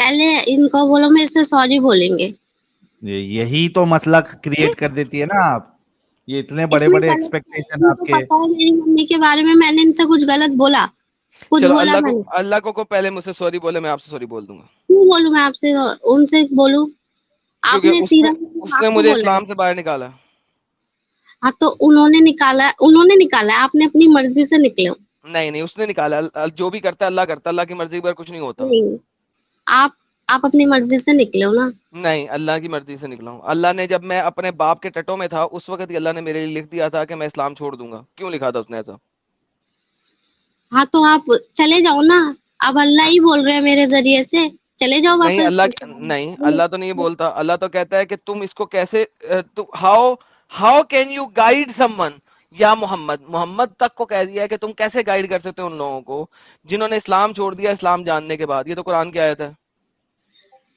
पहले इनको बोलो मेरे से सॉरी बोलेंगे। यही तो मसला क्रिएट कर देती है ना आप, ये इतने बड़े इसमें बड़े गलत एक्सपेक्टेशन इनको आपके। पता है मेरी मम्मी के बारे में, मैंने इनसे कुछ गलत बोला? कुछ चलो बोला मैंने? अल्लाह को पहले मुझसे सॉरी बोले, मैं आपसे सॉरी बोल दूंगा। क्यों बोलूं मैं आपसे, उनसे बोलूं? क्योंकि आपने सीधा उसने आपको मुझे बोला है। इस्लाम से बाहर निकाला। हाँ तो उन्होंने निकाला है, आपने अपनी मर्जी से निकले हो। नहीं उसने निकाला, जो भी करता है अल्लाह करता है, अल्लाह की मर्जी पर कुछ नहीं होता। नहीं, आप अपनी मर्जी से निकले हो ना। नहीं, अल्लाह की मर्जी से निकला हूँ। अल्लाह ने, जब मैं अपने बाप के टटों में था उस वक्त ही अल्लाह ने मेरे लिए लिख दिया था कि मैं इस्लाम छोड़ दूंगा। क्यों लिखा था उसने ऐसा? हाँ तो आप चले जाओ ना, अब अल्लाह ही बोल रहे हैं मेरे जरिए से, चले जाओ नहीं वापस। नहीं, अल्लाह तो नहीं बोलता। अल्लाह तो कहता है कि तुम इसको कैसे, how how can you guide someone, या मोहम्मद तक को कह दिया है कि तुम कैसे गाइड कर सकते हो उन लोगों को जिन्होंने इस्लाम छोड़ दिया इस्लाम जानने के बाद। ये तो कुरान की आयत है।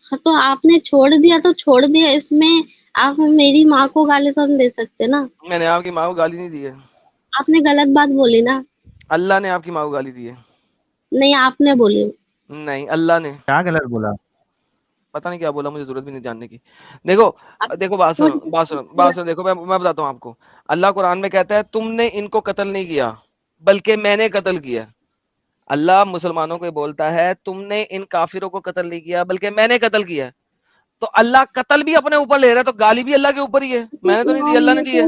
हाँ तो आपने छोड़ दिया तो छोड़ दिया, इसमें आप मेरी माँ को गाली तो हम दे सकते ना। मैंने आपकी माँ को गाली नहीं दी है। आपने गलत बात बोली ना। अल्लाह ने आपकी माँ को गाली दी है। नहीं, आपने बोली। नहीं, अल्लाह ने। क्या गलत बोला? पता नहीं क्या बोला, मुझे जरूरत भी नहीं जानने की। देखो अब देखो, बात सुनो, देखो मैं बताता हूँ आपको। अल्लाह कुरान में कहता है तुमने इनको कत्ल नहीं किया बल्कि मैंने कत्ल किया। अल्लाह मुसलमानों को बोलता है तुमने इन काफिरों को कत्ल नहीं किया बल्कि मैंने कत्ल किया। तो अल्लाह कत्ल भी अपने ऊपर ले रहा है, तो गाली भी अल्लाह के ऊपर ही है। मैंने तो नहीं दी, अल्लाह ने दी है।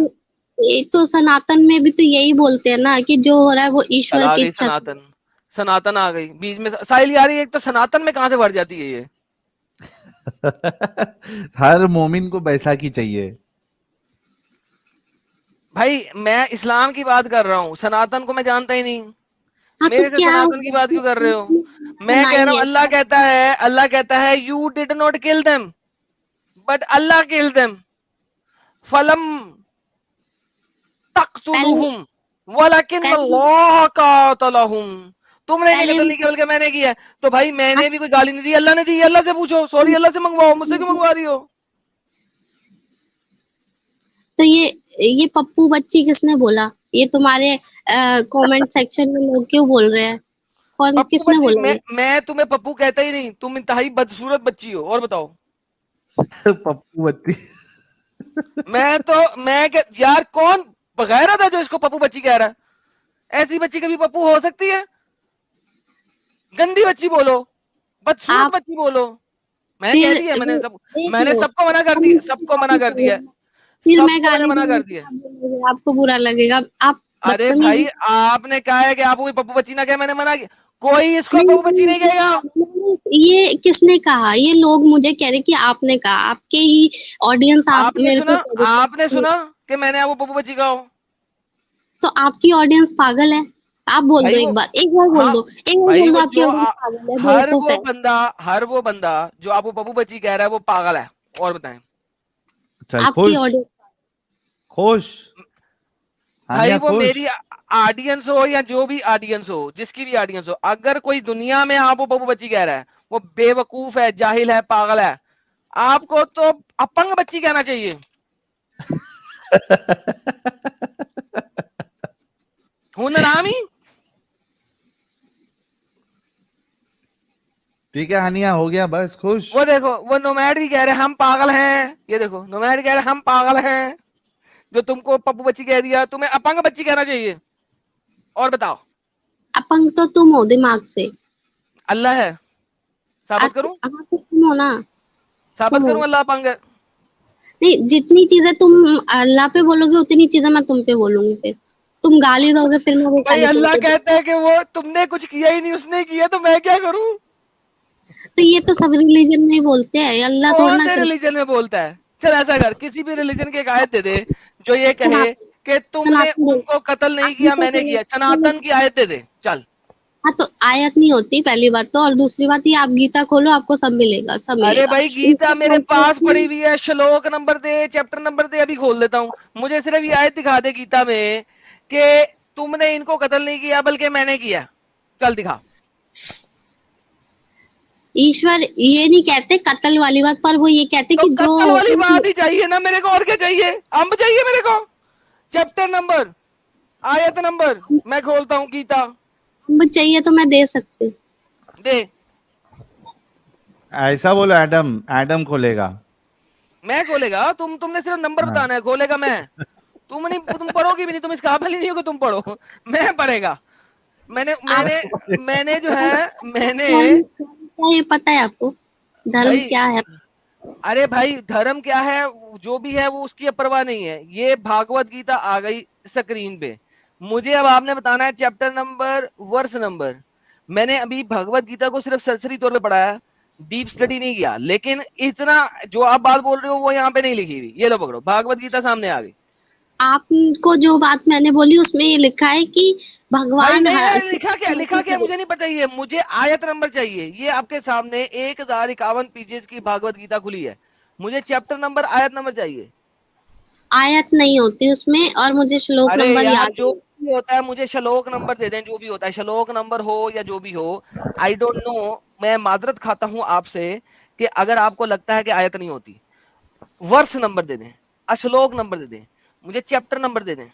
ये तो सनातन में भी तो यही बोलते हैं ना कि जो हो रहा है वो ईश्वर आ की गई इच्छा। सनातन आ गई बीच में। साहिल यार, एक तो सनातन में कहां से भर जाती है ये। हर मोमिन को बैसाखी चाहिए भाई मैं इस्लाम की बात कर रहा हूँ, सनातन को मैं जानता ही नहीं। हाँ तो मेरे से क्या सनातन की बात क्यों कर रहे हो? मैं कह रहा बनाई हूँ, है? अल्लाह कहता है you did not kill them but Allah kill them फलम पहले तक्तुलुहुम वलकिन पहले अल्लाह कातलहुम। तुमने इन्हें पहले कत्ल नहीं किया बल्कि मैंने किया है। तो भाई हाँ, मैंने भी कोई गाली नहीं दी, अल्लाह ने दी। अल्लाह से पूछो, सॉरी अल्लाह से मंगवाओ, मुझसे क्यों मंगवा रही हो? तो ये पप्पू बच्ची किसने बोला? ये तुम्हारे कमेंट सेक्शन में लोग क्यों बोल रहे हैं? कौन, पप्पू किसने बच्ची? बोला ये? मैं तुम्हें पप्पू कहता ही नहीं, तुम इंतहाई बदसूरत बच्ची हो। और बताओ। पप्पू बत्ती। यार कौन बगैर था जो इसको पप्पू बच्ची कह रहा है? ऐसी बच्ची कभी पप्पू हो सकती है? गंदी बच्ची बोलो, बदसूरत आप बच्ची बोलो। मैं कह फिर दिया, देख मैंने लो, सबको मना कर हम दिया, इसकी शादी करेंगे, फिर मैं सबको मैंने गाली मना दूंगी कर तो दिया। आप बोलोगे, आपको बुरा लगेगा। आप अरे भाई, बदतमीजी। आपने कहा है कि आप कोई पप्पू बच्ची ना कहे, मैंने मना किया। कोई इसको नहीं पप्पू बच्ची नहीं कहेगा। ये किसने कहा? ये लोग मुझे कह रहे कि आपने कहा, आपके ही ऑडियंस आप आपने मेरे को सुना? कह आपने रहे। सुना कि मैंने आपको पप्पू बच्ची कहा हो? तो आपकी ऑडियंस पागल है। आप बोल दो, भाई वो, एक बार बोल हाँ दो, एक बार भाई बोल दो, वो आपकी जो ऑडियंस पागल है, हर बेवकूफ वो है। बंदा हर वो बंदा जो आपको पप्पू बच्ची कह रहा है वो पागल है। और बताएं। चल आपकी खुश ऑडियंस। खुश, भाई हानिया वो खुश। मेरी ऑडियंस हो या जो भी ऑडियंस हो, जिसकी भी ऑडियंस हो, अगर कोई दुनिया में आपको पप्पू बच्ची कह रहा है वो बेवकूफ है, जाहिल है, पागल है। आपको तो अपंग बच्ची कहना चाहिए। हुनरामी। ठीक है हानिया, हो गया बस, खुश। वो देखो, वो नोमैड भी कह रहे हैं हम पागल हैं। ये देखो, नोमैड कह रहे हैं हम पागल हैं, जो तुमको पप्पू बच्ची कह दिया। तुम्हें अपंग बच्ची कहना चाहिए। और बताओ। अपंग तो तुम हो दिमाग से। अल्लाह है, साबित करूं? हाँ तो तुम हो ना। तुम साबित हो। करूं अल्लाह अपंग है? नहीं, जितनी चीजें तुम अल्लाह पे बोलोगे उतनी चीजें मैं तुम पे बोलूंगी। फिर तुम गाली दोगे, फिर मैं वो भाई गाली तुम अल्लाह पे कहता है कि वो तुमने कुछ किया ही नहीं, उसने किया, तो मैं क्या करूं? तो ये तो सब रिलीजन में ही बोलते हैं, अल्लाह थोड़ा कौन ना से कर। रिलीजन में बोलता है? चल ऐसा कर, किसी भी रिलीजन की एक आयत दे दे जो ये कहे सनातन कि तुमने सनातन बोल। उनको कत्ल नहीं आप किया, गीता मैंने खोलो, किया। सनातन की आयत दे दे चल। हाँ तो आयत नहीं होती पहली बात तो, और दूसरी बात ये, आप गीता खोलो, आपको सब मिलेगा, सब अरे मिलेगा। भाई, गीता इसके मेरे पास translation पड़ी हुई है। श्लोक नंबर दे, चैप्टर नंबर दे, अभी खोल देता हूँ। मुझे सिर्फ ये आयत दिखा दे गीता में कि तुमने इनको कत्ल नहीं किया बल्कि मैंने किया। चल दिखा। ईश्वर ये नहीं कहते कत्ल वाली बात, पर वो ये कहते तो कि जो कत्ल वाली बात ही चाहिए ना मेरे को, और क्या चाहिए? अंब चाहिए मेरे को? चैप्टर नंबर, आयत नंबर मैं खोलता हूँ गीता। चाहिए तो मैं दे सकती। दे। ऐसा बोलो, एडम एडम खोलेगा। मैं खोलेगा? तुमने सिर्फ नंबर हाँ। बताना है, खोलेगा मैं। तुम पढ़ोगी भी नहीं, तुम इस काबिल ही नहीं हो कि तुम पढ़ो। मैं पढ़ेगा। मैंने आप मैंने मैंने जो है मैंने क्या ये पता है आपको धर्म भाई, क्या है? अरे भाई धर्म क्या है, जो भी है वो उसकी अब परवाह नहीं है। ये भागवत गीता आ गई स्क्रीन पे, मुझे अब आपने बताना है चैप्टर नंबर, वर्स नंबर। मैंने अभी भगवत गीता को सिर्फ सरसरी तौर पे पढ़ा है, डीप स्टडी नहीं किया, लेकिन इतना जो आप बात बोल रहे हो वो यहाँ पे नहीं लिखी हुई। ये लो पकड़ो, भागवत गीता सामने आ गई। आपको जो बात मैंने बोली उसमें ये लिखा है कि भाई भगवान नहीं, लिखा क्या मुझे नहीं पता, ये मुझे आयत नंबर चाहिए। ये आपके सामने 1051 पेजेस की भागवत गीता खुली है, मुझे चैप्टर नंबर, आयत नंबर चाहिए। आयत नहीं होती उसमें, और मुझे श्लोक अरे नंबर यार याद जो नहीं। भी होता है मुझे श्लोक नंबर दे दें, जो भी होता है, श्लोक नंबर हो या जो भी हो, आई डोंट नो। मैं माजरत खाता हूं आपसे कि अगर आपको लगता है कि आयत नहीं होती, वर्ष नंबर दे दें, अश्लोक नंबर दे दें, मुझे चैप्टर नंबर दे दें।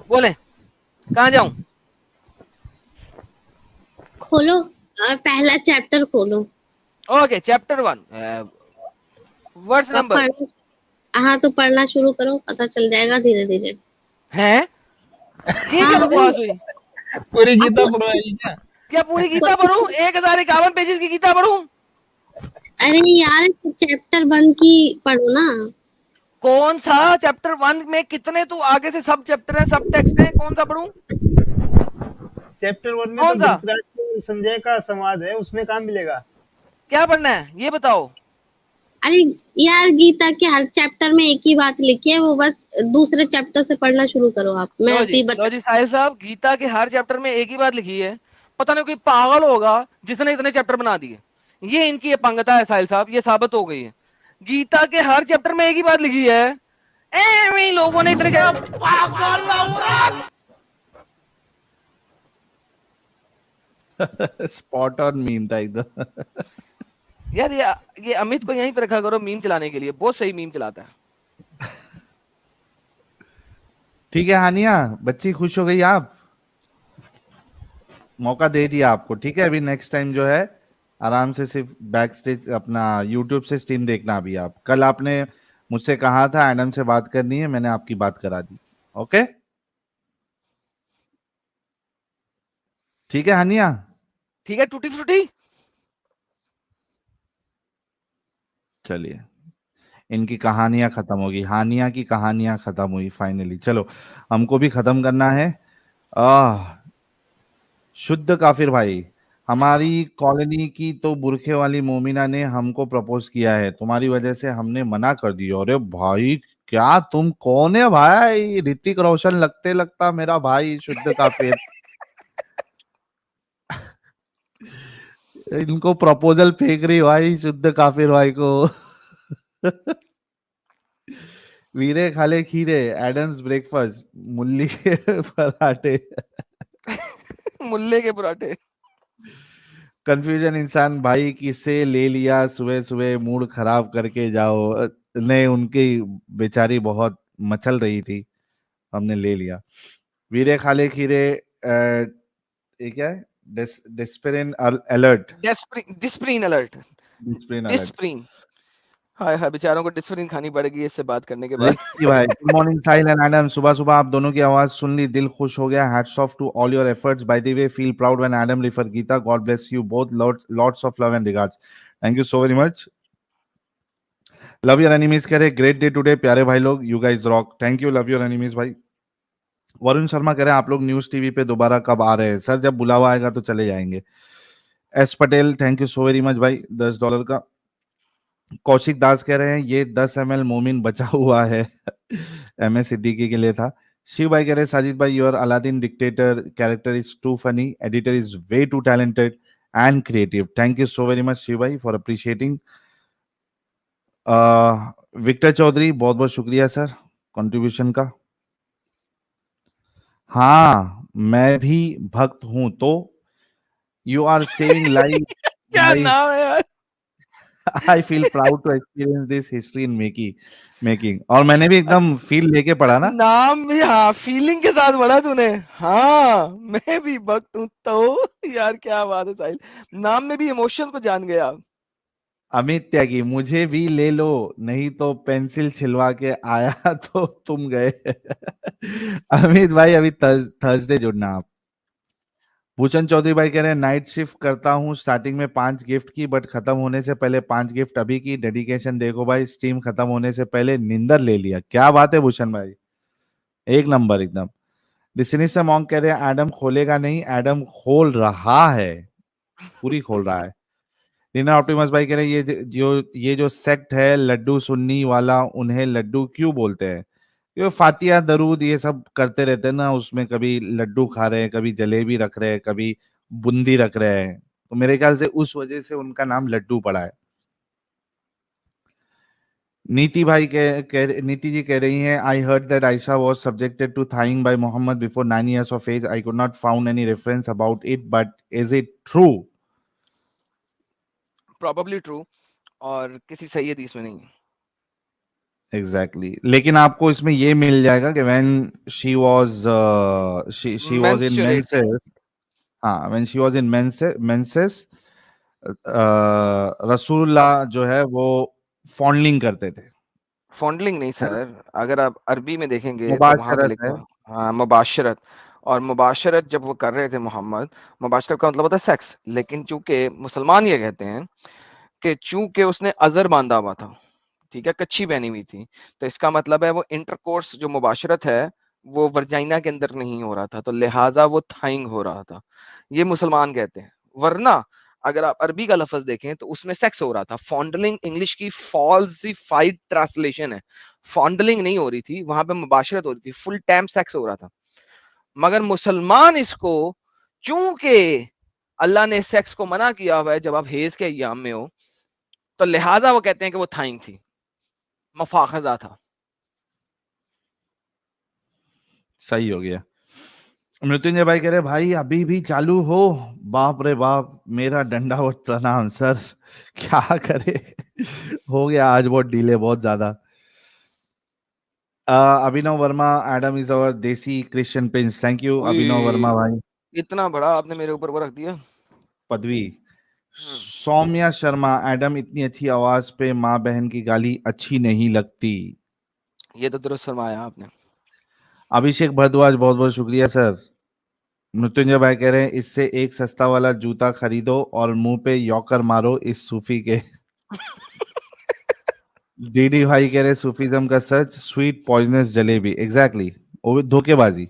बोले कहां जाऊं? खोलो, पहला चैप्टर खोलो। ओके, चैप्टर 1, वर्ष तो आप नंबर हाँ, तो पढ़ना शुरू करो, पता चल जाएगा धीरे धीरे। है। ये क्या हाँ बकवास हुई? पूरी गीता आपको पढ़वाई क्या? क्या पूरी गीता पढ़ूं? 1051 पेजेस की गीता पढ़ूं? अरे यार, चैप्टर 1 की पढ़ो ना। कौन सा चैप्टर 1 में कितने तो आगे से सब चैप्टर है, सब टेक्स्ट है, कौन सा पढ़ूं? चैप्टर 1 में तो कौन सा? धृतराष्ट्र और संजय का संवाद है, उसमें कहाँ मिलेगा? क्या पढ़ना है ये बताओ। अरे यार, गीता के हर चैप्टर में एक ही बात लिखी है, वो बस दूसरे चैप्टर से पढ़ना शुरू करो आप। मैं अभी लो जी साहिल साहब, गीता के हर चैप्टर में एक ही बात लिखी है। पता नहीं कोई पागल होगा जिसने इतने चैप्टर बना दिए। ये इनकी अपंगता है साहिल साहब, ये साबित हो गई है। गीता के हर चैप्टर में एक ही बात लिखी है, एवं लोगों ने इतने स्पॉट ऑन मीम था एकदम। यार ये अमित को यहीं पे रखा करो मीम चलाने के लिए, बहुत सही मीम चलाता है। ठीक है हानिया, बच्ची खुश हो गई, आप मौका दे दिया आपको। ठीक है, अभी नेक्स्ट टाइम जो है आराम से सिर्फ बैक स्टेज अपना यूट्यूब से स्ट्रीम देखना। अभी आप, कल आपने मुझसे कहा था एडम से बात करनी है, मैंने आपकी बात करा दी। ओके ठीक है हानिया। ठीक है, टूटी फ्रूटी। चलिए, इनकी कहानियां खत्म होगी, हानिया की कहानियां खत्म हुई फाइनली। चलो हमको भी खत्म करना है। शुद्ध काफिर भाई, हमारी कॉलोनी की तो बुरखे वाली मोमिना ने हमको प्रपोज किया है, तुम्हारी वजह से हमने मना कर दिया। अरे भाई, क्या तुम कौन है भाई? ऋतिक रोशन लगते लगता मेरा भाई शुद्ध काफिर। इनको प्रपोजल फेंक रही भाई शुद्ध काफिर भाई को। वीरे खाले खीरे, एडम्स ब्रेकफास्ट, मुल्ली के पराठे। मुल्ले के पराठे। कंफ्यूजन इंसान भाई, किसे ले लिया सुबह सुबह, मूड खराब करके जाओ। नहीं, उनकी बेचारी बहुत मचल रही थी, हमने ले लिया। वीरे खाले खीरे, ये क्या है? Disprin alert, Disprin alert. Disprin alert. Disprin. हाय हाय, बेचारों को डिस्प्रीन खानी पड़ेगी इससे बात करने के बाद। रिकी भाई, good morning Sahil and Adam. सुबह सुबह आप दोनों की आवाज सुन ली, दिल खुश हो गया। Hats off to all your efforts. By the way, feel proud when Adam refer Gita. God bless you both, lots of love and regards. Thank you so very much. Love your enemies कह रहे great day today, प्यारे भाई लोग, you guys rock. Thank you, love your enemies भाई। वरुण शर्मा कह रहे हैं आप लोग न्यूज टीवी पे दोबारा कब आ रहे हैं? सर जब बुलावा आएगा तो चले जाएंगे। S Patel, thank you so very much भाई, $10 का। कौशिक दास कह रहे हैं ये 10 ml मोमिन बचा हुआ है। MS सिद्दीकी के लिए था। शिव भाई कह रहे हैं साजिद भाई, your Aladdin dictator character is too funny, editor is way too talented and creative. Thank you so very much Shiv भाई फॉर अप्रिशिएटिंग। विक्टर चौधरी, बहुत बहुत शुक्रिया सर कंट्रीब्यूशन का। हाँ मैं भी भक्त हूं, तो यू आर सेविंग लाइफ क्या भाई। नाम है यार? I feel proud to experience this history in making. और मैंने भी एकदम फील लेके पढ़ा ना। नाम भी हाँ फीलिंग के साथ पढ़ा तूने। हाँ मैं भी भक्त हूँ तो यार क्या बात है साहिल, नाम में भी इमोशन को जान गया। अमित त्यागी, मुझे भी ले लो, नहीं तो पेंसिल छिलवा के आया तो तुम गए। अमित भाई अभी थर्सडे जुड़ना आप। भूषण चौधरी भाई कह रहे हैं नाइट शिफ्ट करता हूँ, स्टार्टिंग में 5 गिफ्ट की, बट खत्म होने से पहले 5 गिफ्ट अभी की। डेडिकेशन देखो भाई, स्ट्रीम खत्म होने से पहले निंदर ले लिया। क्या बात है भूषण भाई, एक नंबर एकदम। द सिनिस्टर मॉन्क कह रहे हैं एडम खोलेगा नहीं, एडम खोल रहा है, पूरी खोल रहा है। रीना ऑप्टिमस भाई कह रहे हैं ये जो सेक्ट है लड्डू सुन्नी वाला, उन्हें लड्डू क्यों बोलते हैं? ये फातिया दरूद ये सब करते रहते हैं ना, उसमें कभी लड्डू खा रहे हैं, कभी जलेबी रख रहे हैं, कभी बूंदी रख रहे हैं, तो मेरे ख्याल से उस वजह से उनका नाम लड्डू पड़ा है। नीति भाई नीति जी कह रही हैं I heard that Aisha was subjected to thighing by Muhammad before 9 years of age. I could not found any reference about it, but is it true? Probably true, और किसी सही हदीस में नहीं। एग्जैक्टली लेकिन आपको इसमें ये मिल जाएगा कि when she was she was in Menstruating, menses, हाँ when she was in menses रसूलुल्लाह जो है वो फॉन्डलिंग करते थे, फॉन्डलिंग नहीं है ना? सर, अगर आप अरबी में देखेंगे तो वहां पे मुबाशरत है। लिखा हाँ मुबाशरत। और मुबाशरत जब वो कर रहे थे मोहम्मद, मुबाशरत का मतलब होता है सेक्स, लेकिन चूंकि मुसलमान ये कहते हैं कि चूंकि उसने अजर बांधा हुआ था, ठीक है, कच्छी पहनी हुई थी, तो इसका मतलब है वो इंटरकोर्स जो मुबाशरत है वो वर्जाइना के अंदर नहीं हो रहा था, तो लिहाजा वो थाइंग हो रहा था, ये मुसलमान कहते हैं। वरना अगर आप अरबी का लफ्ज देखें तो उसमें सेक्स हो रहा था। फॉन्डलिंग इंग्लिश की फॉल्सिफाइड ट्रांसलेशन है, फॉन्डलिंग नहीं हो रही थी वहां पे, मुबाशरत हो रही थी, फुल टाइम सेक्स हो रहा था। मगर मुसलमान इसको, चूंकि अल्लाह ने सेक्स को मना किया हुआ है जब आप हेज के अय्याम में हो, तो लिहाजा वो कहते हैं कि वो थाइंग थी, मफाखजा था। सही हो गया। मृत्युंजय भाई कह रहे भाई अभी भी चालू हो, बाप रे बाप, मेरा दंडावत प्रणाम सर। क्या करे, हो गया आज बहुत डिले, बहुत ज्यादा। अभिनव वर्मा, एडम इज अवर देसी क्रिश्चियन प्रिंस। थैंक यू अभिनव वर्मा भाई, इतना बड़ा आपने मेरे ऊपर वो रख दिया। पदवी। सौम्या शर्मा, एडम इतनी अच्छी आवाज पे माँ बहन की गाली अच्छी नहीं लगती। ये तो दुरुस्त फरमाया आपने। अभिषेक भारद्वाज, बहुत बहुत शुक्रिया सर। मृत्युंजय भाई कह रहे हैं इससे एक सस्ता वाला जूता खरीदो और मुंह पे यॉकर मारो इस सूफी के। डीडी भाई कह रहे सूफीज्म का सच स्वीट पॉइजनस जलेबी, एग्जैक्टली धोखेबाजी।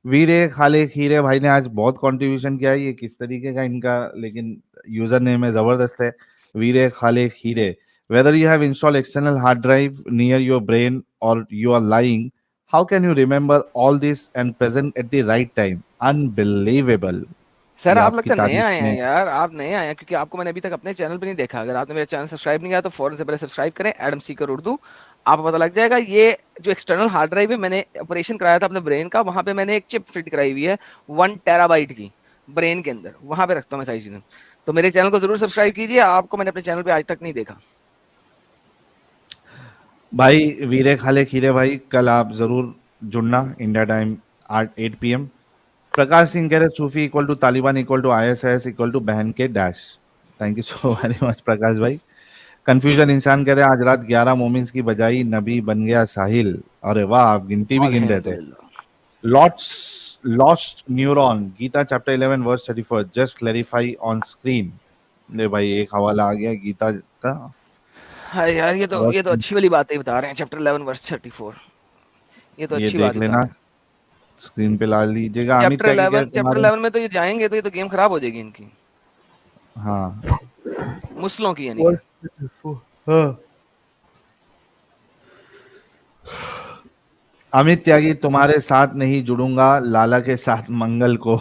वीरे खाले खीरे भाई ने आज बहुत कंट्रीब्यूशन किया है, ये किस तरीके का इनका लेकिन यूजर नेम है, जबरदस्त है। वीरे खाले खीरे, whether you have install external hard drive near your brain और you are lying, how can you remember all this and present at the right time, unbelievable. Sir ये आप आपकी लगता नए तारीफ आए हैं में यार, आप नए आए हैं, क्योंकि आपको मैंने अभी तक अपने चैनल पे नहीं देखा। अगर आपने मेरे चैनल सब्सक्राइब नहीं किया तो फौरन से पहले सब्सक्राइब करें, एडम सीकर उर्दू, आपको पता लग जाएगा। ये जो एक्सटर्नल हार्ड ड्राइव है, मैंने ऑपरेशन कराया था अपने ब्रेन का, वहां पे मैंने एक चिप फिट कराई हुई है 1 टेराबाइट की ब्रेन के अंदर, वहां पे रखता हूँ मैं सारी चीजें। तो मेरे चैनल को जरूर सब्सक्राइब कीजिए, आपको मैंने अपने चैनल पे आज तक नहीं देखा। भाई। वीरे खाले खीरे भाई, कल आप जरूर जुड़ना India time 8 PM। Prakash Singh कह रहे Sufi equal to Taliban equal to ISIS equal to बहन के dash. Thank you so very much Prakash भाई। कंफ्यूजन इंसान कह रहे आज रात 11 मोमिन्स की बजाई नबी बन गया साहिल। अरे वाह, आप गिनती भी गिन रहे थे। Lost neuron, Gita chapter 11 verse 34, just clarify on screen. ले भाई एक हवाला आ गया गीता का। हाँ यार, ये तो अच्छी वाली बातें बता रहे हैं, चैप्टर 11 वर्स 34, ये तो ये अच्छी देख बात बता लेना, रहे हैं। स्क्रीन पे ला लीजिएगा। अमित चैप्टर त्यागी 11 चैप्टर तुम्हारे, 11 में तो ये जाएंगे तो ये तो गेम खराब हो जाएगी इनकी, हाँ मुस्लों की यानी कि। हाँ। अमित त्यागी, तुम्हारे साथ नहीं जुड़ूंगा, लाला के साथ मंगल को।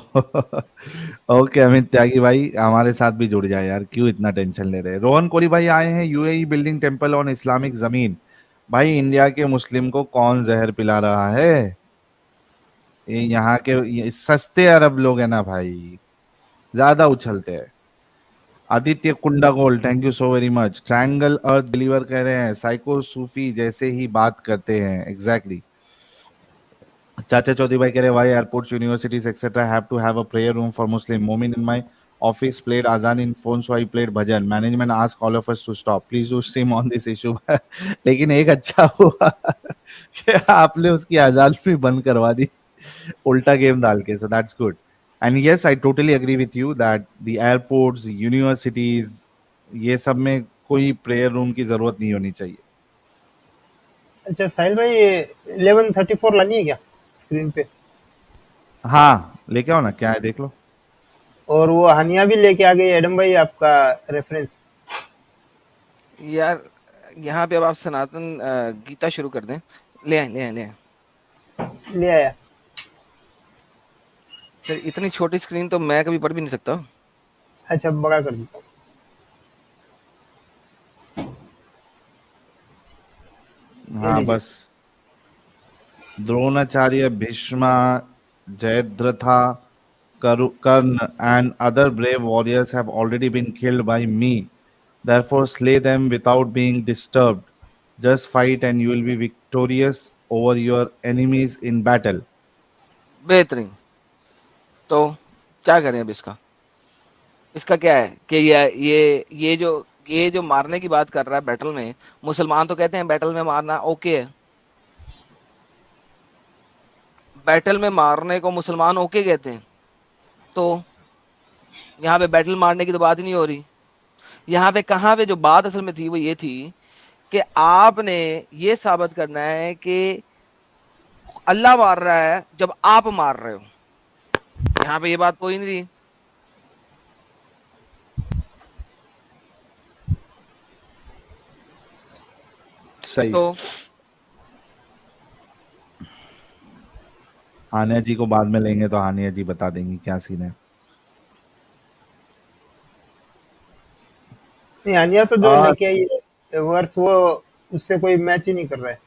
ओके अमित त्यागी भाई, हमारे साथ भी जुड़ जाए यार, क्यों इतना टेंशन ले रहे। रोहन कोहली भाई आए हैं, UAE building temple on Islamic जमीन। भाई इंडिया के मुस्लिम को कौन जहर पिला रहा है? ये यहाँ के ये सस्ते अरब लोग है ना भाई, ज्यादा उछलते हैं। Aditya Kundagol, thank you so very much. Triangle earth believer कह रहे हैं साइको सूफी जैसे ही बात करते हैं, एग्जैक्टली। चाचा चौधरी भाई कह रहे हैं why airports universities etcetera have to have a prayer room for Muslim. मोमिन in my office played azan in phone so I played bhajan. Management ask all of us to stop, please do stream on this issue. लेकिन एक अच्छा हुआ कि आपने उसकी अजान भी बंद करवा दी उल्टा गेम डाल के, so that's good. And yes I totally agree with you that the airports universities ये सब में कोई प्रेयर रूम की जरूरत नहीं होनी चाहिए। अच्छा साहिल भाई, 1134 लानी है क्या स्क्रीन पे? हाँ लेके आओ ना, क्या है देख लो। और वो हानिया भी लेके आ गई एडम भाई, आपका रेफरेंस। यार यहाँ पे अब आप सनातन गीता शुरू कर दें। ले आए ले आए ले आए। ले आया। सर इतनी छोटी स्क्रीन तो मैं कभी पढ़ भी नहीं सकता। अच्छा बड़ा कर दी। हाँ बस। Dronacharya, Bheeshma, Jayadratha, Karn and other brave warriors have already been killed by me. Therefore, slay them without being disturbed. Just fight and you will be victorious over your enemies in battle. बेहतरीन। तो क्या करें अब इसका? इसका क्या है कि ये जो मारने की बात कर रहा है बैटल में, मुसलमान तो कहते हैं बैटल में मारना ओके है। बैटल में मारने को मुसलमान ओके कहते हैं, तो यहाँ पे बैटल मारने की तो बात ही नहीं हो रही। यहाँ पे कहाँ पे जो बात असल में थी वो ये थी कि आपने ये साबित करना है कि अल्लाह मार रहा है जब आप मार रहे हो। यहाँ पे ये बात कोई नहीं रही। सही। तो हानिया जी को बाद में लेंगे तो हानिया जी बता देंगी क्या सीन है। नहीं हानिया तो जो लेके आई है वर्स, वो उससे कोई मैच ही नहीं कर रहा है।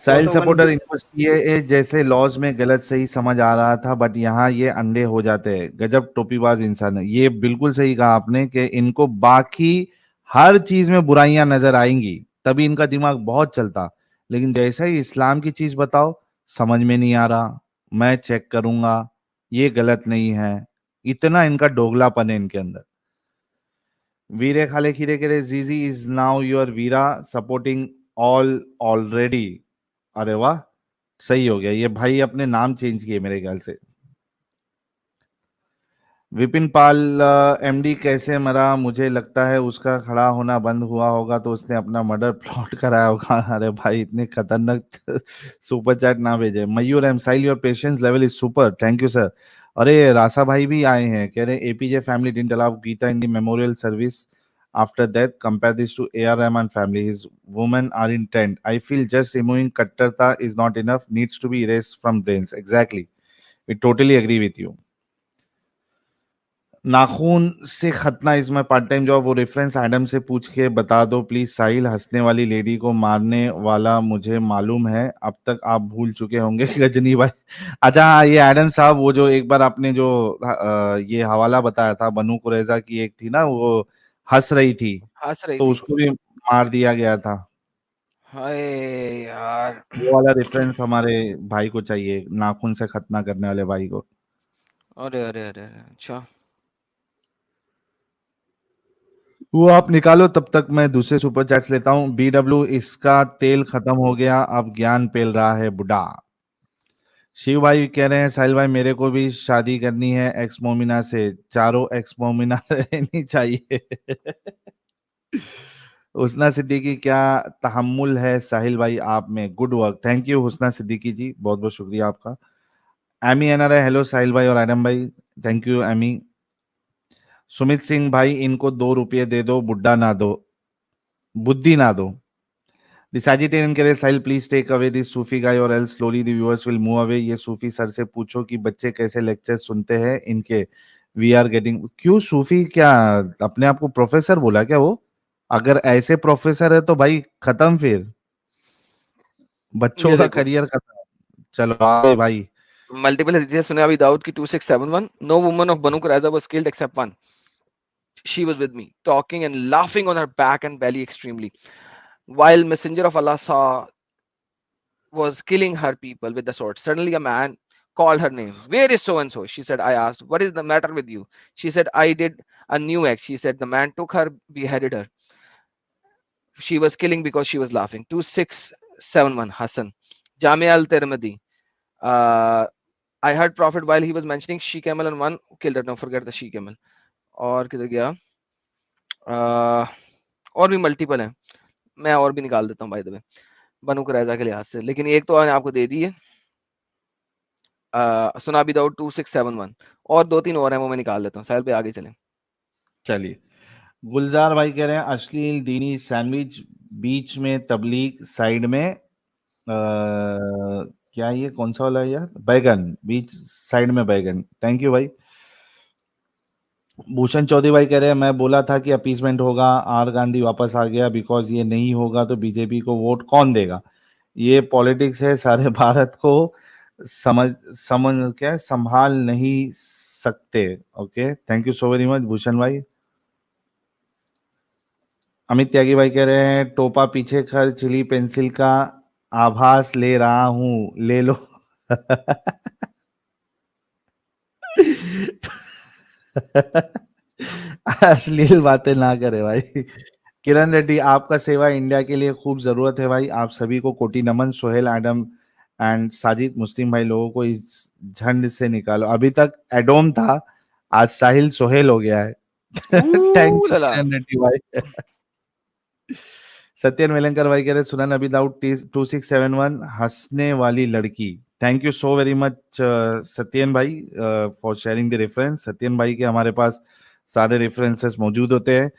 साहिल सपोर्टर, इनको सीएए जैसे लॉज में गलत सही समझ आ रहा था, बट यहाँ ये अंधे हो जाते हैं। गजब टोपीबाज इंसान है। ये बिल्कुल सही कहा आपने कि इनको बाकी हर चीज में बुराइयां नजर आएंगी, तभी इनका दिमाग बहुत चलता। लेकिन जैसे ही इस्लाम की चीज बताओ, समझ में नहीं आ रहा, मैं चेक करूंगा, ये गलत नहीं है। इतना इनका डोगलापन है इनके अंदर। वीरे खाले खीरे के रे जीजी is now your Veera supporting all already. अरे वाह, सही हो गया। ये भाई अपने नाम चेंज किए मेरे ख्याल से। विपिन पाल, एमडी कैसे मरा? मुझे लगता है उसका खड़ा होना बंद हुआ होगा तो उसने अपना मर्डर प्लॉट कराया होगा। अरे भाई इतने खतरनाक सुपर चैट ना भेजे। Mayur M Sail, your patience level is super, thank you sir. अरे रासा भाई भी आए हैं, कह रहे APJ family didn't allow Gita in the memorial service after death. Compare this to AR Rahman family. His women are in tent. I feel just removing Kattarta is not enough. Needs to be erased from brains. Exactly. We totally agree with you. नाखून से खतना is my part time job. वो reference Adam से पूछ के बता दो please. साहिल, हंसने वाली लेडी को मारने वाला मुझे मालूम है, अब तक आप भूल चुके होंगे गजनी भाई। अच्छा हाँ, ये एडम साहब, वो जो एक बार आपने जो ये हवाला बताया था, बनु कुरैजा की एक थी ना, वो हंस रही थी, तो उसको भी मार दिया गया था। हाय यार, वो वाला रेफरेंस हमारे भाई को चाहिए, नाखून से खतना करने वाले भाई को। अरे अरे अरे अच्छा, वो आप निकालो, तब तक मैं दूसरे सुपर चैट्स लेता हूं। बीडब्ल्यू, इसका तेल खत्म हो गया, अब ज्ञान पेल रहा है बुढ़ा। शिव भाई कह रहे हैं साहिल भाई मेरे को भी शादी करनी है एक्स मोमिना से, चारों एक्स मोमिना रहनी चाहिए। हुस्ना सिद्दीकी, क्या तहम्मुल है साहिल भाई आप में, गुड वर्क। थैंक यू हुस्ना सिद्दीकी जी, बहुत बहुत शुक्रिया आपका। एमी एनआरआई, हेलो साहिल भाई और एडम भाई, thank you Amy. Sumit Singh भाई, इनको 2 रुपये दे दो, बुड्ढा ना दो, बुद्धि ना दो। The Sagittarian कह रहे साहिल प्लीज टेक अवे दिस सूफी गाय और else slowly the viewers will move away. ये सूफी सर से पूछो कि बच्चे कैसे लेक्चर सुनते हैं इनके, वी आर गेटिंग। क्यों सूफी, क्या अपने आप को प्रोफेसर बोला क्या वो? अगर ऐसे प्रोफेसर है तो भाई खत्म, फिर बच्चों का करियर खत्म। चलो आगे भाई, Multiple hadiths सुने अभी दाऊद की 2671. No woman of Banu Qurayza was killed except one. She was with me, talking and laughing on her back and belly extremely. While Messenger of Allah saw was killing her people with the sword. Suddenly a man called her name. Where is so and so? She said. I asked, what is the matter with you? She said, I did a new act. She said, the man took her, beheaded her. She was killing because she was laughing. 2671 Hassan. Jamia al Tirmidhi. Uh, I heard Prophet while he was mentioning she camel and one killed her. Don't forget the she camel. और किधर गया? और भी multiple है, मैं और भी निकाल देता हूँ बाय द वे बनु कुरैजा के लिहाज से, लेकिन एक तो मैंने आपको दे दी है सुना भी दाऊद 2671 और 2-3 और हैं वो मैं निकाल लेता हूँ। साहिल पे आगे चलें। चलिए, गुलजार भाई कह रहे हैं अश्लील दीनी सैंडविच बीच में तबलीग साइड में क्या ये कौन सा वाला है यार? बैगन बीच साइड में बैगन। थैंक यू भाई। भूषण चौधरी भाई कह रहे हैं मैं बोला था कि अपीसमेंट होगा, आर गांधी वापस आ गया, बिकॉज ये नहीं होगा तो बीजेपी को वोट कौन देगा? ये पॉलिटिक्स है, सारे भारत को समझ क्या संभाल नहीं सकते। Okay, thank you so very much Bhushan भाई। अमित त्यागी भाई कह रहे हैं टोपा पीछे खर चिली पेंसिल का आभास ले रहा हूं, ले लो। अश्लील बातें ना करे भाई। किरण रेड्डी, आपका सेवा इंडिया के लिए खूब जरूरत है भाई, आप सभी को कोटि नमन। सोहेल एडम एंड साजिद मुस्लिम भाई, लोगों को इस झंड से निकालो। अभी तक एडोम था, आज साहिल सोहेल हो गया है। थैंक यू किरण रेड्डी भाई। सत्यन वेलंकर भाई कह रहे सुनन अभी दाऊद 2671 हंसने वाली लड़की। Thank you so very much Satyan भाई for sharing the reference. Satyan भाई के हमारे पास सारे रेफरेंसेस मौजूद होते हैं।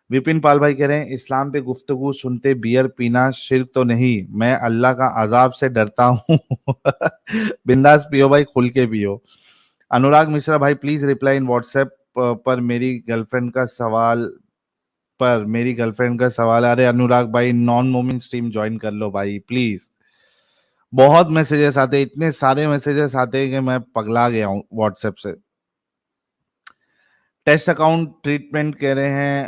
विपिन पाल भाई कह रहे हैं इस्लाम पे गुफ्तगू सुनते बियर पीना शिर्क तो नहीं, मैं अल्लाह का अजाब से डरता हूँ। बिंदास पियो भाई, खुल के पियो। अनुराग मिश्रा भाई प्लीज रिप्लाई इन व्हाट्सएप पर मेरी गर्लफ्रेंड का सवाल। अरे अनुराग भाई नॉन मोमिन स्ट्रीम ज्वाइन कर लो भाई प्लीज। बहुत मैसेजेस आते हैं, इतने सारे मैसेजेस आते हैं कि मैं पगला गया हूं व्हाट्सएप से। टेस्ट अकाउंट ट्रीटमेंट कह रहे हैं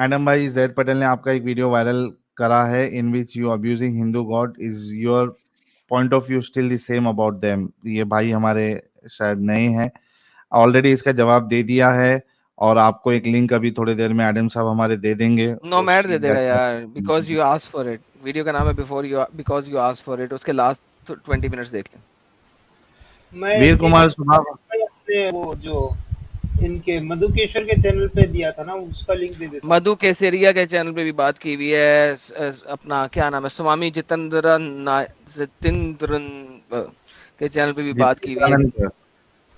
एडम भाई, जैद पटेल ने आपका एक वीडियो वायरल करा है in which you abusing Hindu god, is your point of view still the same about them? ये भाई हमारे शायद नए हैं, ऑलरेडी इसका जवाब दे दिया है और आपको एक लिंक अभी थोड़ी देर में एडम साहब हमारे दे देंगे। नोमैड दे देगा यार, because you asked for it. Video का नाम है because you asked for it, उसके लास्ट 20 मिनट्स देख लें। वीर कुमार सुभा ने वो जो इनके मधु केशर के चैनल पे दिया था ना, उसका लिंक दे देता। मधु केसरिया के चैनल पे भी बात की हुई है, अपना क्या नाम है स्वामी जितेंद्र के चैनल पे भी बात की हुई है।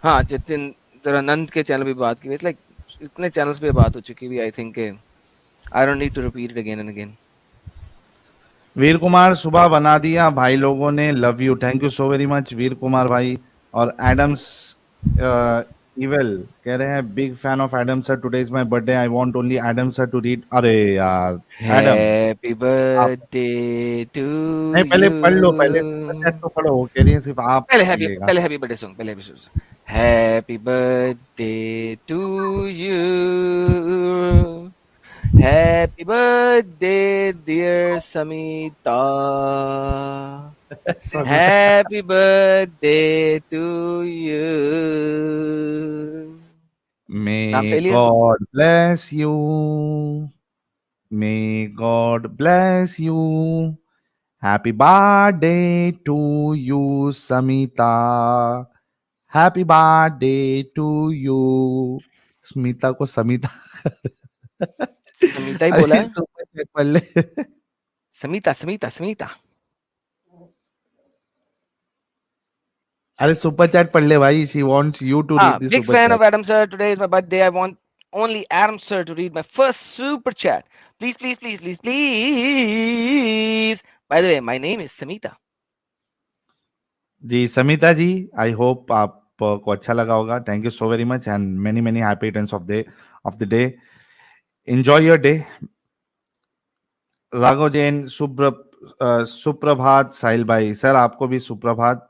हाँ, जितेंद्रानंद के चैनल पे भी बात की हुई है। लाइक इतने चैनल्स पे बात हो चुकी हुई, I think I don't need to repeat it again and again. Veer Kumar सुबह बना दिया भाई लोगों ने, love you, thank you so very much Veer Kumar भाई। और एडम्स इवेल कह रहे हैं big fan of Adam sir, today is my birthday, I want only Adam sir to read. अरे यार हैप्पी बर्थडे टू यू। नहीं पहले पढ़ लो, पहले तो पढ़ो, वो कह रही है सिर्फ आप पहले हैप्पी बर्थडे सॉन्ग, पहले happy song. Happy birthday to you, happy birthday dear Samita, happy birthday to you. May God bless you. May God bless you. Happy birthday to you, Samita. Happy birthday to you. Smita को समिता समीता ही बोला है। Super chat पढ़ ले। समीता समीता समीता। अरे super chat पढ़ ले भाई, she wants you to read the Big super fan chat. of Adam sir. Today is my birthday. I want only Adam sir to read my first super chat. Please, please, please, please, please. By the way, my name is Samita. जी Samita ji, I hope आपको अच्छा लगा होगा। Thank you so very much and many many happy returns of the day. Enjoy your day. Raghav Jain सुप्रभात। साहिल भाई sir आपको भी सुप्रभात।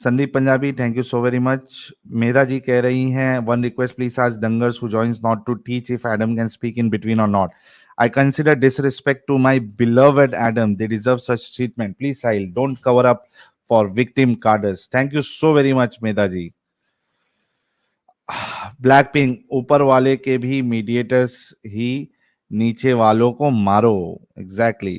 Sandeep Punjabi, thank you so very much. Medha ji कह रही हैं, one request please ask dangers who joins not to teach if Adam can speak in between or not. I consider disrespect to my beloved Adam. They deserve such treatment. Please, Sahil, don't cover up for victim carders. Thank you so very much, Medha ji. Black pink, ऊपर वाले के भी mediators ही नीचे वालों को मारो। Exactly.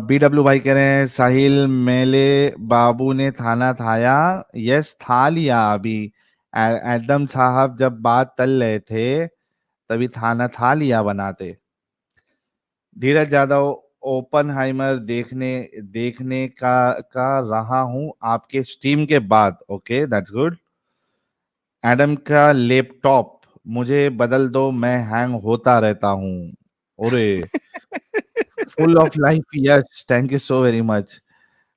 BW भाई कह रहे हैं, साहिल मेले बाबू ने थाना थाया। यस, था लिया अभी। एडम साहब जब बात तल रहे थे तभी थाना था लिया बनाते। धीरज यादव, ओपनहाइमर देखने देखने का रहा हूं आपके स्ट्रीम के बाद। Okay, that's good. एडम का लैपटॉप मुझे बदल दो, मैं हैंग होता रहता हूं। ओरे, full of life, yes, thank you so very much.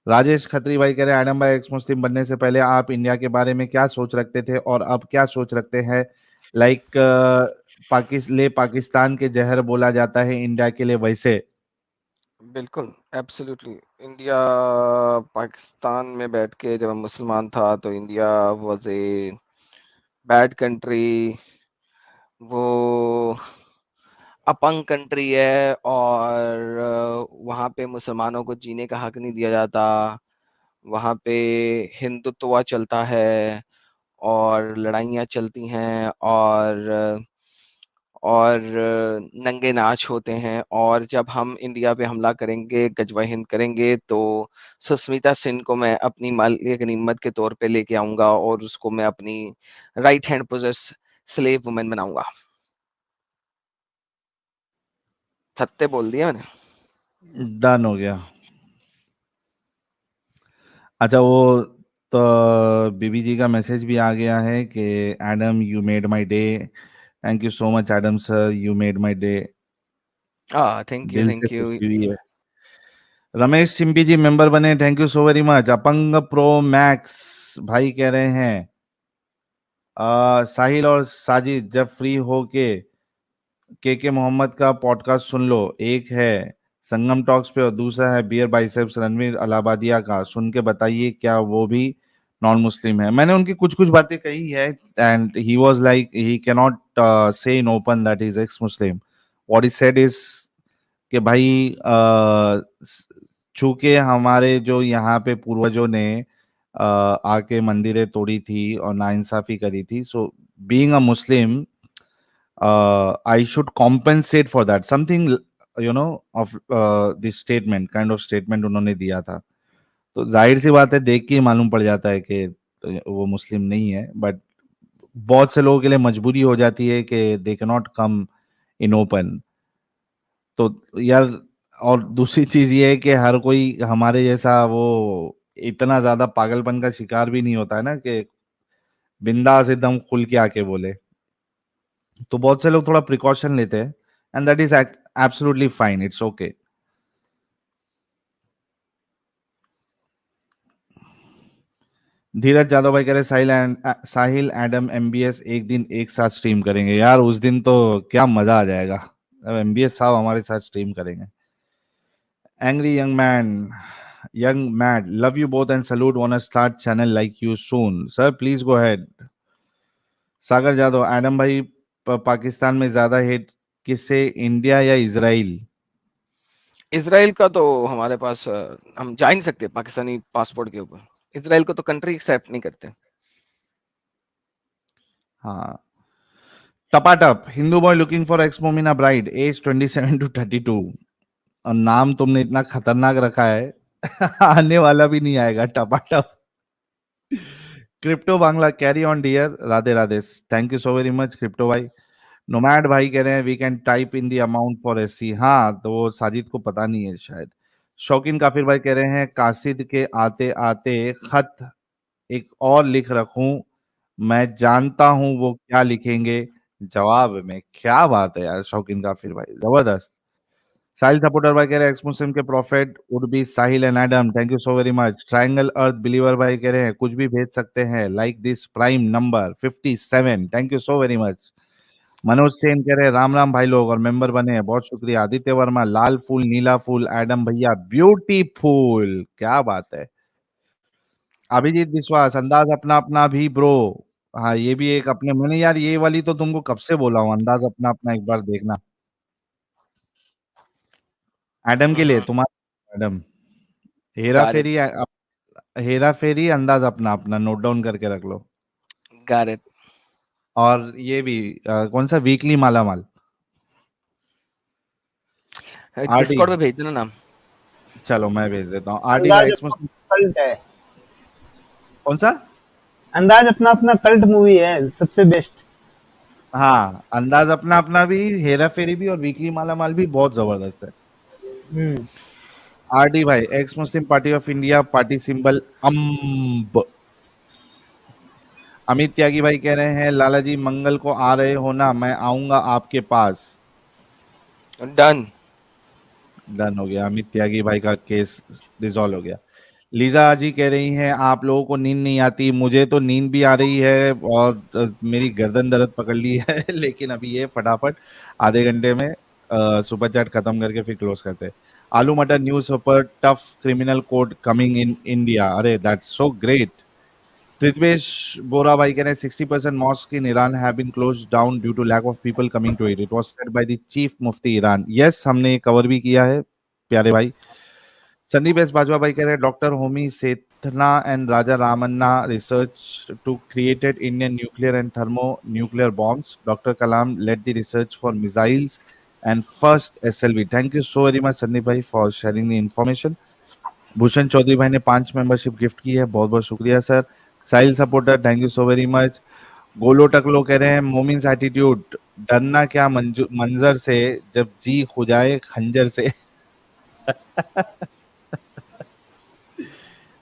Rajesh Khatri भाई कह रहे हैं, एडम भाई एक्स मुस्लिम बनने से पहले आप इंडिया के बारे में क्या सोच रखते थे और अब क्या सोच रखते हैं? लाइक पाकिस्तान के जहर बोला जाता है इंडिया के लिए, वैसे। बिल्कुल, एब्सोल्युटली। इंडिया पाकिस्तान में बैठ के जब मैं मुसलमान था तो India was a bad country, वो अपंग कंट्री है और वहाँ पे मुसलमानों को जीने का हक नहीं दिया जाता, वहाँ पे हिंदुत्व चलता है और लड़ाइयाँ चलती हैं और नंगे नाच होते हैं। और जब हम इंडिया पे हमला करेंगे, गजवा हिंद करेंगे, तो सुष्मिता सेन को मैं अपनी मालिक गनीमत के तौर पे लेके आऊंगा और उसको मैं अपनी right hand possess slave women बनाऊंगा। सत्य बोल दिया मैंने। डन हो गया। अच्छा, वो तो बीबी जी का मैसेज भी आ गया है कि Adam you made my day. Thank you so much Adam sir, you made my day. Thank दिल से यू। खुशी हुई है। रमेश सिंपी जी मेंबर बने, thank you so very much. अपंग प्रो मैक्स भाई कह रहे हैं, साहिल और साजिद जब फ्री हो के मोहम्मद का पॉडकास्ट सुन लो। एक है संगम टॉक्स पे और दूसरा है बियर बाइसेप्स रणवीर अलाहाबादिया का। सुन के बताइए क्या वो भी नॉन मुस्लिम है? मैंने उनकी कुछ कुछ बातें कही है and he was like he can not say in open that he is ex Muslim. What he said is कि भाई चूंकि हमारे जो यहाँ पे पूर्वजों ने आके मंदिरें तोड़ी थी और नाइंसाफी करी थी, so being a Muslim I should compensate for that, something of this statement, kind of statement उन्होंने दिया था। तो जाहिर सी बात है, देख के ही मालूम पड़ जाता है कि वो मुस्लिम नहीं है, बट बहुत से लोगों के लिए मजबूरी हो जाती है कि they can not come in open. तो यार, और दूसरी चीज ये है कि हर कोई हमारे जैसा वो इतना ज्यादा पागलपन का शिकार भी नहीं होता है ना कि बिंदास एकदम खुल के आके बोले। तो बहुत से लोग थोड़ा प्रिकॉशन लेते हैं and that is absolutely fine, it's okay. Dheeraj Yadav भाई कह रहे साहिल एडम एमबीएस एक दिन एक साथ स्ट्रीम करेंगे। यार उस दिन तो क्या मजा आ जाएगा, अब एमबीएस साहब हमारे साथ स्ट्रीम करेंगे। Angry young mad, love you both and salute, want start channel like you soon. Sir please go ahead. Sagar Yadav, Adam भाई पाकिस्तान में ज्यादा हेट किससे, इंडिया या इजराइल? इजराइल का तो हमारे पास हम जा ही नहीं सकते पाकिस्तानी पासपोर्ट के ऊपर। इजराइल को तो कंट्री एक्सेप्ट नहीं करते। हाँ। टपाटप, Hindu boy looking for ex momina bride, age 27 to 32। और नाम तुमने इतना खतरनाक रखा है आने वाला भी नहीं आएगा। टपाटप। Crypto Bangla, carry on dear, Radhe Radhe, thank you so very much Crypto भाई। नोमैड भाई कह रहे हैं we can type in the amount for SC. हाँ, तो वो साजिद को पता नहीं है शायद। शौकीन काफिर भाई कह रहे हैं, कासिद के आते आते खत एक और लिख रखूं, मैं जानता हूं वो क्या लिखेंगे जवाब में। क्या बात है यार शौकीन काफिर भाई, जबरदस्त। साहिल सपोर्टर भाई कह रहे हैं एक्स मुस्लिम के profit would be Sahil and Adam, thank you so very much. Triangle earth believer भाई कह रहे हैं कुछ भी भेज सकते हैं like this prime number 57, thank you so very much. Manoj Sen कह रहे हैं राम राम भाई लोग और मेंबर बने हैं, बहुत शुक्रिया। आदित्य वर्मा, लाल फूल नीला फूल, एडम भैया ब्यूटीफुल, क्या बात है। अभिजीत विश्वास, अंदाज अपना अपना भी ब्रो। हाँ, ये भी एक अपने, मैंने यार ये वाली तो तुमको कब से बोला हूँ, अंदाज अपना अपना एक बार देखना। एडम के लिए तुम्हारा एडम, हेरा Got it. फेरी, हेरा फेरी, अंदाज अपना अपना, नोट डाउन करके रख लो। Got it. और ये भी कौन सा, वीकली माला माल, आरडी। डिस्कॉर्ड पे भेज देना नाम। चलो मैं भेज देता हूँ। आरडी अंदाज एक्स अपना कल्ट है, कौन सा? अंदाज अपना अपना कल्ट मूवी है, सबसे बेस्ट। हाँ, अंदाज अपना अपना भी, हेरा फेरी भी और वीकली माला माल भी बहुत जबरदस्त है। हम्म, आरडी भाई, ex Muslim party of India, party symbol अम्ब। अमित त्यागी भाई कह रहे हैं लाला जी मंगल को आ रहे हो ना, मैं आऊंगा आपके पास। डन। डन हो गया, अमित त्यागी भाई का केस रिजॉल्व हो गया। लीजा जी कह रही हैं आप लोगों को नींद नहीं आती, मुझे तो नींद भी आ रही है और मेरी गर्दन दर्द पकड़ ली है लेकिन अभी ये फटाफट आधे घंटे में सुपर चैट खत्म करके फिर क्लोज करते हैं। आलू मटर news super tough criminal code coming in India, अरे that's so great. Prithvesh Bora bhai keh rahe हैं 60% mosques in Iran have been closed down due to lack of people coming to it. It was said by the chief mufti Iran. Yes, हमने cover भी किया है प्यारे भाई। Sandeep S Bajwa भाई कह रहे हैं doctor Homi Sethna and Raja Ramanna research to created Indian nuclear and thermo nuclear bombs. Doctor Kalam led the research for missiles and first SLV. Thank you so very much Sandeep भाई for sharing the information. Bhushan Chaudhary भाई ने 5 मेंबरशिप गिफ्ट की है, बहुत बहुत शुक्रिया sir. Sahil supporter, thank you so very much. गोलो टकलो कह रहे हैं मोमिन्स एटीट्यूड, डरना क्या मंजर से जब जी खुजाए खंजर से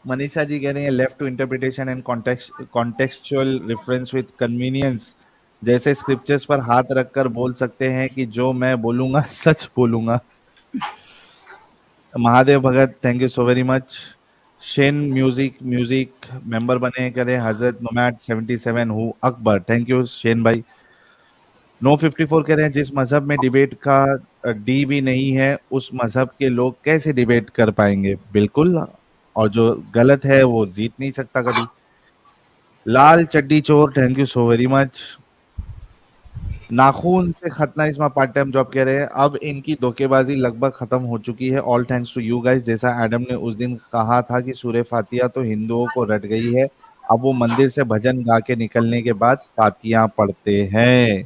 मनीषा जी कह रही हैं left to interpretation and contextual reference with convenience, जैसे स्क्रिप्चर्स पर हाथ रखकर बोल सकते हैं कि जो मैं बोलूंगा सच बोलूंगा। Mahadev Bhagat, thank you so very much. Shane music member बने करे हजरत नोमैड 77 हु अकबर, थैंक यू शेन भाई। नो 54 कह रहे हैं जिस मजहब में डिबेट का डी भी नहीं है उस मजहब के लोग कैसे डिबेट कर पाएंगे। बिल्कुल, और जो गलत है वो जीत नहीं सकता कभी। लाल चड्डी चोर, thank you so very much. नाखून से खतना इसमें पार्ट टाइम जॉब कह रहे हैं अब इनकी धोखेबाजी लगभग खत्म हो चुकी है, all thanks to you guys. जैसा एडम ने उस दिन कहा था कि सूरह फातिहा तो हिंदुओं को रट गई है, अब वो मंदिर से भजन गा के निकलने के बाद फातिहा पढ़ते हैं।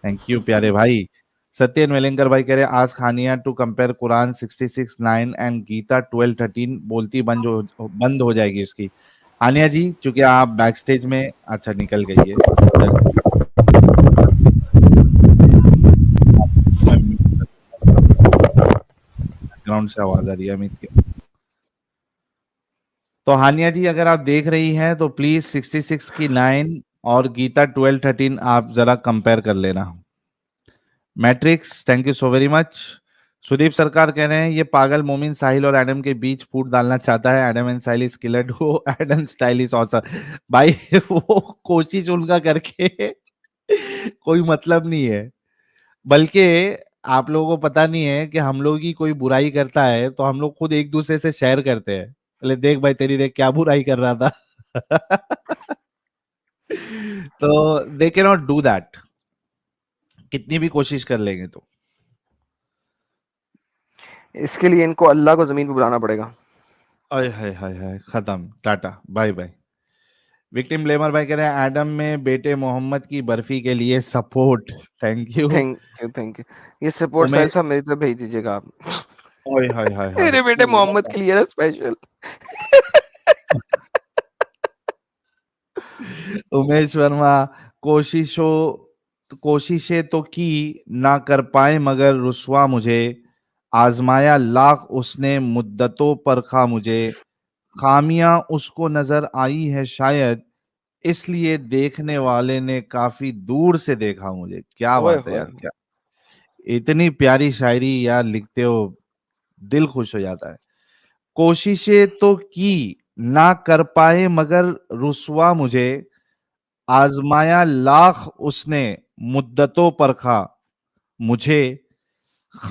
थैंक यू प्यारे भाई। सत्यन वेलिंगर भाई कह रहे हैं आज खानिया to compare Quran 66:9 and Gita 12:13 बोलती बंद हो जाएगी उसकी। आनिया जी चूंकि आप बैक स्टेज में, अच्छा निकल गई है, बैकग्राउंड से आवाज आ रही है अमित की। तो हानिया जी अगर आप देख रही हैं तो प्लीज 66 की 9 और गीता 12:13 आप जरा कंपेयर कर लेना। Matrix, thank you so very much. Sudeep Sarkar कह रहे हैं ये पागल मोमिन साहिल और एडम के बीच फूट डालना चाहता है, Adam and Sahil is killer do, Adam style is awesome. भाई वो कोशिश उनका करके कोई मतलब नहीं है, बल्कि आप लोगों को पता नहीं है कि हम लोग की कोई बुराई करता है तो हम लोग खुद एक दूसरे से शेयर करते हैं, बोले देख भाई तेरी देख क्या बुराई कर रहा था तो they can not do that, कितनी भी कोशिश कर लेंगे तो। इसके लिए इनको अल्लाह को जमीन पे बुलाना पड़ेगा। हाय हाय हाय हाय, खत्म, टाटा बाय बाय। विक्टिम ब्लेमर भाई कह रहे हैं एडम में बेटे मोहम्मद की बर्फी के लिए support, thank you. Thank you. ये सपोर्ट साहिल साहब मेरी तरफ भेज दीजिएगा आप। हाय हाय हाय हाय, मेरे बेटे मोहम्मद के लिए स्पेशल। उमेश वर्मा, कोशिशें तो की ना कर पाए मगर रुस्वा मुझे, आजमाया लाख उसने मुद्दतों पर खा मुझे, खामियां उसको नजर आई है शायद इसलिए देखने वाले ने काफी दूर से देखा मुझे। क्या ओए बात है होए। यार, क्या इतनी प्यारी शायरी यार लिखते हो, दिल खुश हो जाता है। कोशिशें तो की ना कर पाए मगर रुस्वा मुझे, आजमाया लाख उसने मुद्दतों पर खा मुझे,